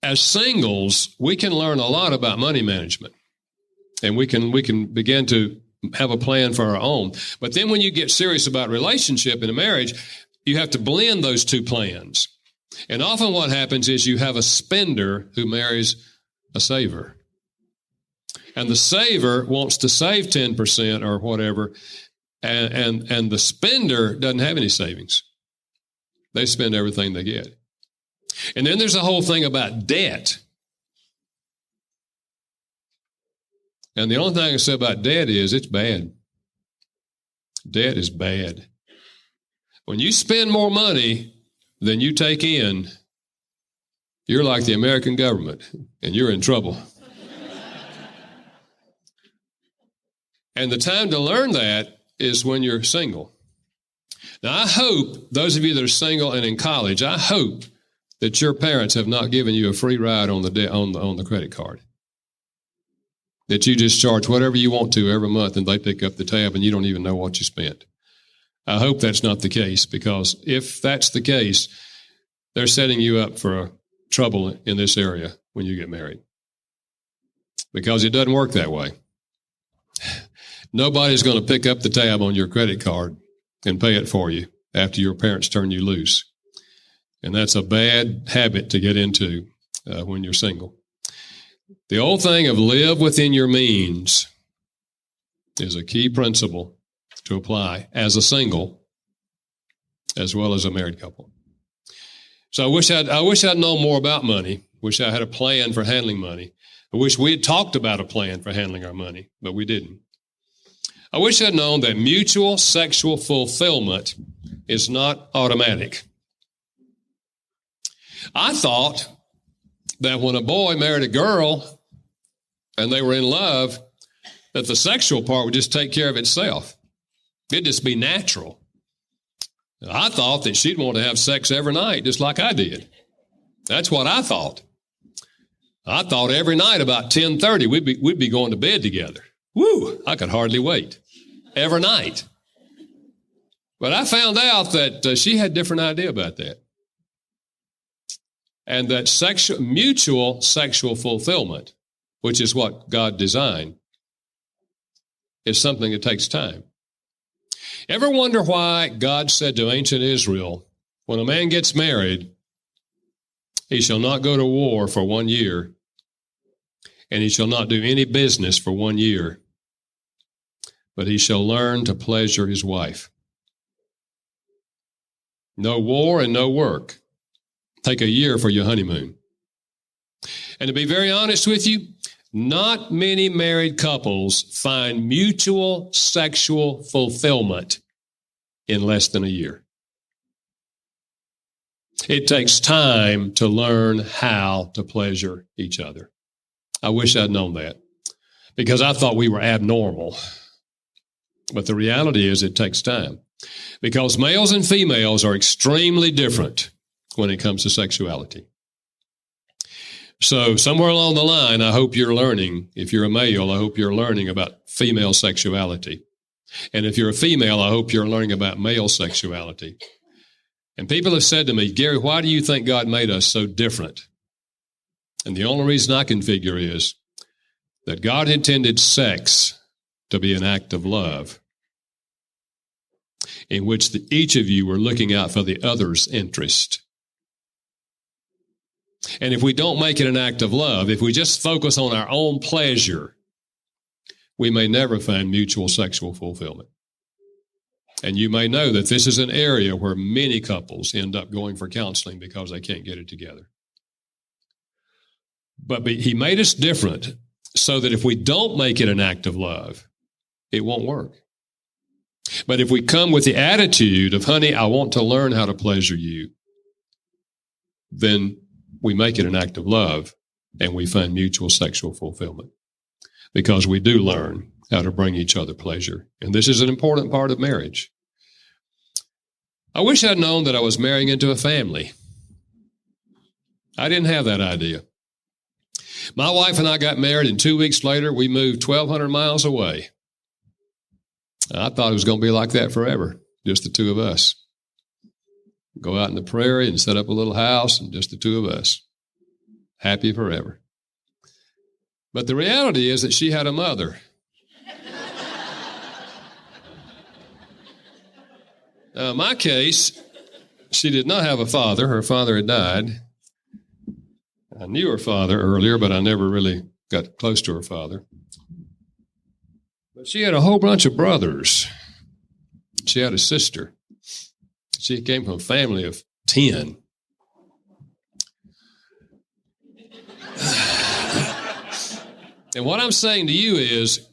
as singles, we can learn a lot about money management, and we can begin to have a plan for our own. But then when you get serious about relationship in a marriage, you have to blend those two plans. And often what happens is you have a spender who marries a saver. And the saver wants to save 10% or whatever, and the spender doesn't have any savings. They spend everything they get. And then there's a whole thing about debt. And the only thing I can say about debt is it's bad. Debt is bad. When you spend more money than you take in, you're like the American government, and you're in trouble. And the time to learn that is when you're single. Now, I hope, those of you that are single and in college, I hope that your parents have not given you a free ride on the credit card. That you just charge whatever you want to every month and they pick up the tab and you don't even know what you spent. I hope that's not the case, because if that's the case, they're setting you up for trouble in this area when you get married. Because it doesn't work that way. Nobody's going to pick up the tab on your credit card and pay it for you after your parents turn you loose. And that's a bad habit to get into when you're single. The old thing of live within your means is a key principle to apply as a single as well as a married couple. So I wish I'd known more about money. Wish I had a plan for handling money. I wish we had talked about a plan for handling our money, but we didn't. I wish I'd known that mutual sexual fulfillment is not automatic. I thought that when a boy married a girl and they were in love, that the sexual part would just take care of itself. It'd just be natural. I thought that she'd want to have sex every night, just like I did. That's what I thought. I thought every night about 10:30 we'd be going to bed together. Woo! I could hardly wait. Every night. But I found out that she had a different idea about that. And that mutual sexual fulfillment, which is what God designed, is something that takes time. Ever wonder why God said to ancient Israel, when a man gets married, he shall not go to war for 1 year, and he shall not do any business for 1 year, but he shall learn to pleasure his wife. No war and no work. Take a year for your honeymoon. And to be very honest with you, not many married couples find mutual sexual fulfillment in less than a year. It takes time to learn how to pleasure each other. I wish I'd known that, because I thought we were abnormal. But the reality is it takes time, because males and females are extremely different when it comes to sexuality. So somewhere along the line, I hope you're learning, if you're a male, I hope you're learning about female sexuality. And if you're a female, I hope you're learning about male sexuality. And people have said to me, Gary, why do you think God made us so different? And the only reason I can figure is that God intended sex to be an act of love in which each of you were looking out for the other's interest. And if we don't make it an act of love, if we just focus on our own pleasure, we may never find mutual sexual fulfillment. And you may know that this is an area where many couples end up going for counseling because they can't get it together. But he made us different so that if we don't make it an act of love, it won't work. But if we come with the attitude of, honey, I want to learn how to pleasure you, then we make it an act of love and we find mutual sexual fulfillment because we do learn how to bring each other pleasure. And this is an important part of marriage. I wish I'd known that I was marrying into a family. I didn't have that idea. My wife and I got married, and 2 weeks later, we moved 1,200 miles away. I thought it was going to be like that forever, just the two of us. Go out in the prairie and set up a little house, and just the two of us. Happy forever. But the reality is that she had a mother. Now, in my case, she did not have a father. Her father had died. I knew her father earlier, but I never really got close to her father. But she had a whole bunch of brothers. She had a sister. She came from a family of 10. And what I'm saying to you is,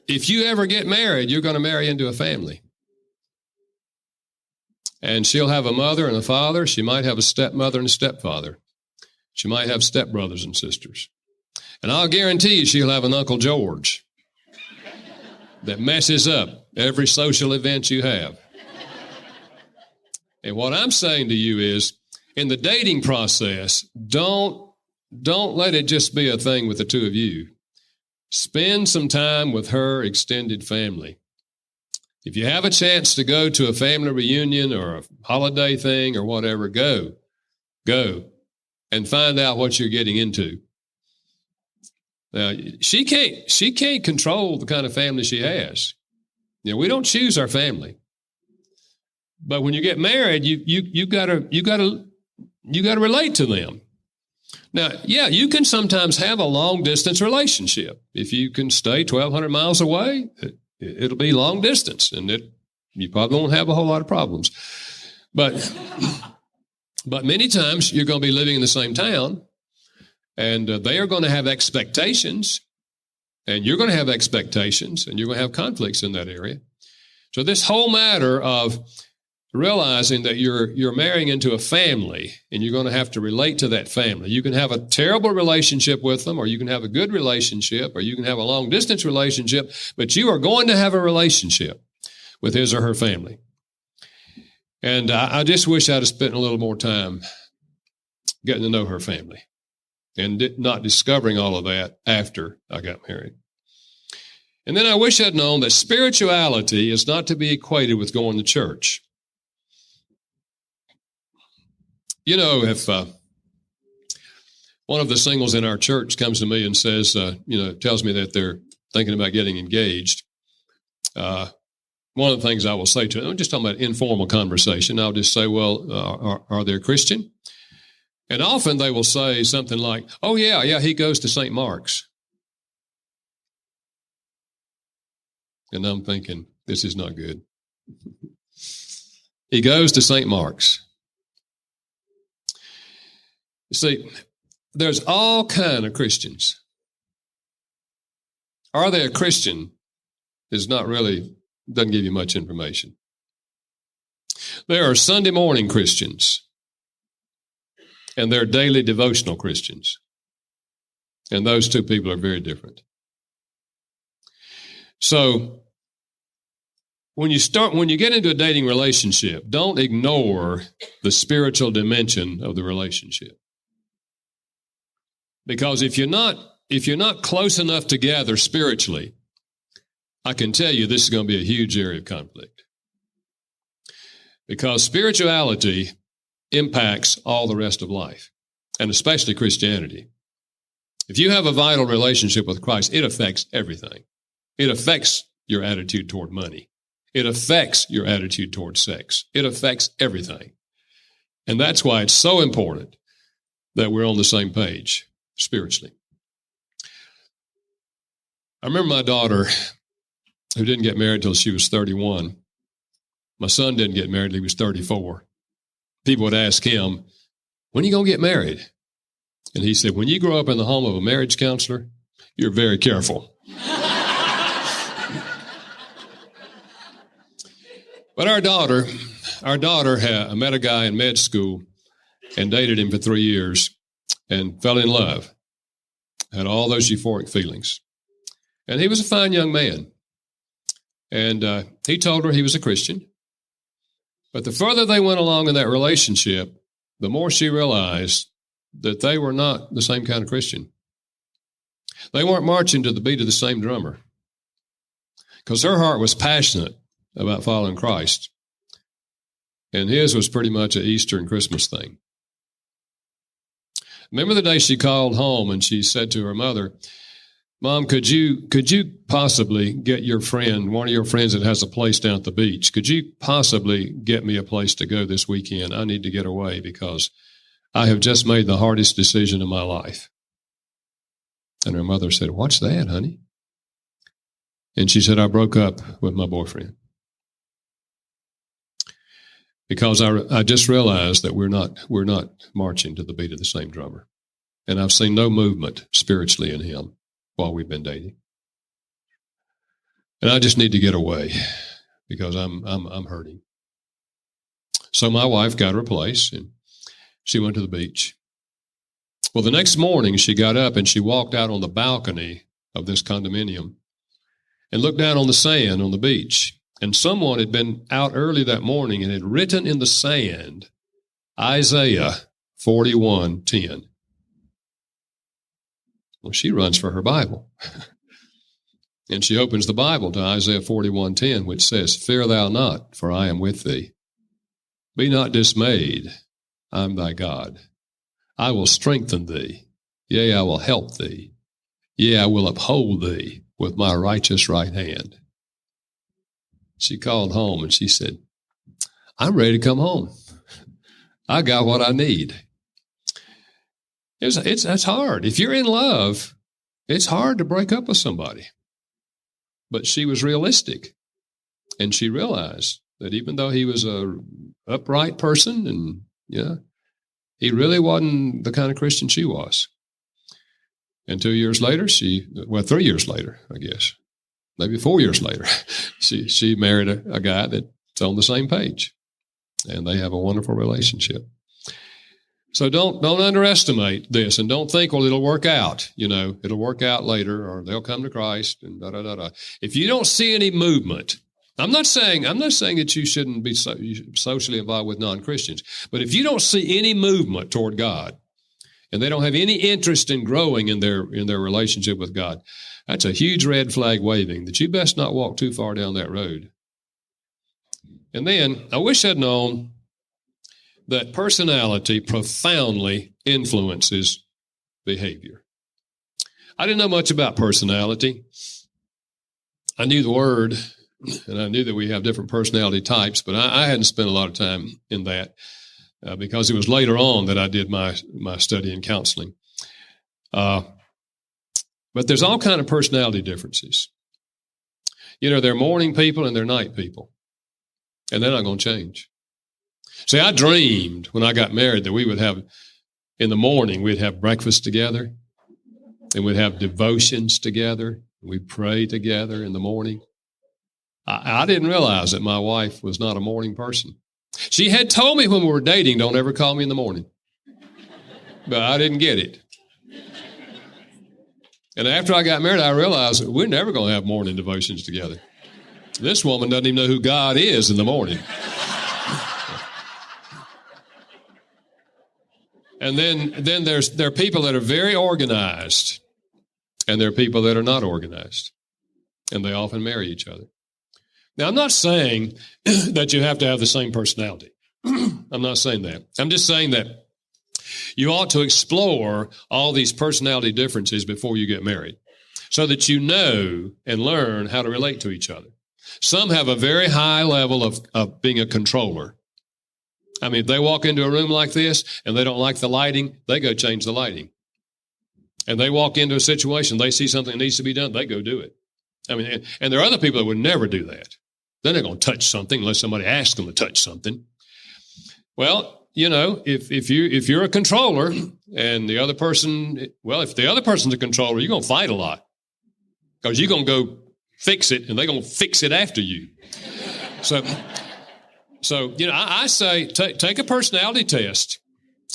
if you ever get married, you're going to marry into a family. And she'll have a mother and a father. She might have a stepmother and a stepfather. She might have stepbrothers and sisters. And I'll guarantee you she'll have an Uncle George that messes up every social event you have. And what I'm saying to you is, in the dating process, don't let it just be a thing with the two of you. Spend some time with her extended family. If you have a chance to go to a family reunion or a holiday thing or whatever, go and find out what you're getting into. Now, she can't control the kind of family she has. You know, we don't choose our family. But when you get married, you gotta relate to them. Now, yeah, you can sometimes have a long distance relationship. If you can stay 1,200 miles away, it'll be long distance, and you probably won't have a whole lot of problems. But many times you're going to be living in the same town, and they are going to have expectations, and you're going to have expectations, and you're going to have conflicts in that area. So this whole matter of realizing that you're marrying into a family, and you're going to have to relate to that family. You can have a terrible relationship with them, or you can have a good relationship, or you can have a long-distance relationship, but you are going to have a relationship with his or her family. And I just wish I'd have spent a little more time getting to know her family and not discovering all of that after I got married. And then I wish I'd known that spirituality is not to be equated with going to church. You know, if one of the singles in our church comes to me and says, tells me that they're thinking about getting engaged, one of the things I will say to them, I'm just talking about informal conversation, I'll just say, well, are they a Christian? And often they will say something like, oh, yeah, he goes to St. Mark's. And I'm thinking, this is not good. He goes to St. Mark's. See, there's all kind of Christians. Are they a Christian doesn't give you much information. There are Sunday morning Christians, and there are daily devotional Christians. And those two people are very different. So, when you get into a dating relationship, don't ignore the spiritual dimension of the relationship. Because if you're not close enough together spiritually, I can tell you this is going to be a huge area of conflict. Because spirituality impacts all the rest of life, and especially Christianity. If you have a vital relationship with Christ, it affects everything. It affects your attitude toward money. It affects your attitude toward sex. It affects everything. And that's why it's so important that we're on the same page spiritually. I remember my daughter, who didn't get married until she was 31, My son didn't get married till he was 34. People would ask him, when are you going to get married? And he said, when you grow up in the home of a marriage counselor, you're very careful. But our daughter met a guy in med school and dated him for 3 years and fell in love, had all those euphoric feelings. And he was a fine young man. And he told her he was a Christian. But the further they went along in that relationship, the more she realized that they were not the same kind of Christian. They weren't marching to the beat of the same drummer, because her heart was passionate about following Christ, and his was pretty much an Easter and Christmas thing. Remember the day she called home and she said to her mother, Mom, could you possibly get your friend, one of your friends that has a place down at the beach, could you possibly get me a place to go this weekend? I need to get away because I have just made the hardest decision of my life. And her mother said, what's that, honey? And she said, I broke up with my boyfriend. Because I just realized that we're not marching to the beat of the same drummer. And I've seen no movement spiritually in him while we've been dating. And I just need to get away because I'm hurting. So my wife got her a place and she went to the beach. Well, the next morning she got up and she walked out on the balcony of this condominium and looked down on the sand on the beach. And someone had been out early that morning and had written in the sand, Isaiah 41:10. Well, she runs for her Bible. And she opens the Bible to Isaiah 41:10, which says, Fear thou not, for I am with thee. Be not dismayed, I am thy God. I will strengthen thee. Yea, I will help thee. Yea, I will uphold thee with my righteous right hand. She called home and she said, I'm ready to come home. I got what I need. That's hard. If you're in love, it's hard to break up with somebody. But she was realistic. And she realized that even though he was a upright person and, he really wasn't the kind of Christian she was. And 2 years later, 3 years later, I guess, maybe 4 years later, she married a guy that's on the same page, and they have a wonderful relationship. So don't underestimate this, and don't think, well, it'll work out. It'll work out later, or they'll come to Christ, and da-da-da-da. If you don't see any movement, I'm not saying that you shouldn't be socially involved with non-Christians, but if you don't see any movement toward God, and they don't have any interest in growing in their relationship with God, that's a huge red flag waving that you best not walk too far down that road. And then I wish I'd known that personality profoundly influences behavior. I didn't know much about personality. I knew the word, and I knew that we have different personality types, but I hadn't spent a lot of time in that because it was later on that I did my study in counseling. But there's all kind of personality differences. They're morning people and they're night people, and they're not going to change. See, I dreamed when I got married that we would have, in the morning, we'd have breakfast together, and we'd have devotions together. We'd pray together in the morning. I didn't realize that my wife was not a morning person. She had told me when we were dating, don't ever call me in the morning. But I didn't get it. And after I got married, I realized that we're never going to have morning devotions together. This woman doesn't even know who God is in the morning. And then there are people that are very organized, and there are people that are not organized, and they often marry each other. Now, I'm not saying that you have to have the same personality. I'm not saying that. I'm just saying that you ought to explore all these personality differences before you get married so that you know and learn how to relate to each other. Some have a very high level of being a controller. I mean, if they walk into a room like this and they don't like the lighting, they go change the lighting. And they walk into a situation, they see something that needs to be done, they go do it. I mean, and there are other people that would never do that. They're not going to touch something unless somebody asks them to touch something. Well, if you're a controller and the other person, if the other person's a controller, you're going to fight a lot because you're going to go fix it and they're going to fix it after you. So I say take a personality test.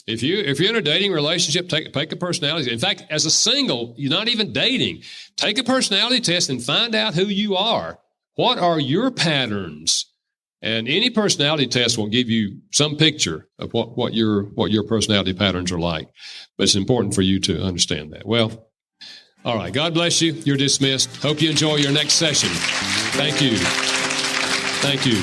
If you're in a dating relationship, take a personality. In fact, as a single, you're not even dating. Take a personality test and find out who you are. What are your patterns? And any personality test will give you some picture of what your personality patterns are like. But it's important for you to understand that. Well, all right. God bless you. You're dismissed. Hope you enjoy your next session. Thank you. Thank you.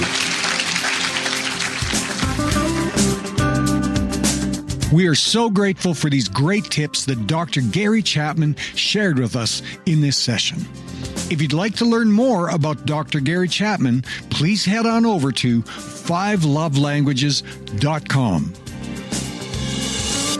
We are so grateful for these great tips that Dr. Gary Chapman shared with us in this session. If you'd like to learn more about Dr. Gary Chapman, please head on over to 5lovelanguages.com.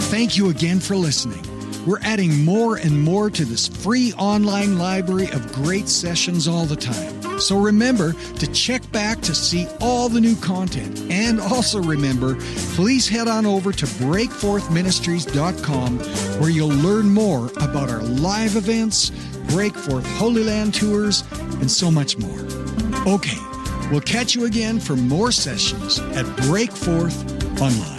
Thank you again for listening. We're adding more and more to this free online library of great sessions all the time. So remember to check back to see all the new content. And also remember, please head on over to breakforthministries.com where you'll learn more about our live events, Breakforth Holy Land tours, and so much more. Okay, we'll catch you again for more sessions at Breakforth Online.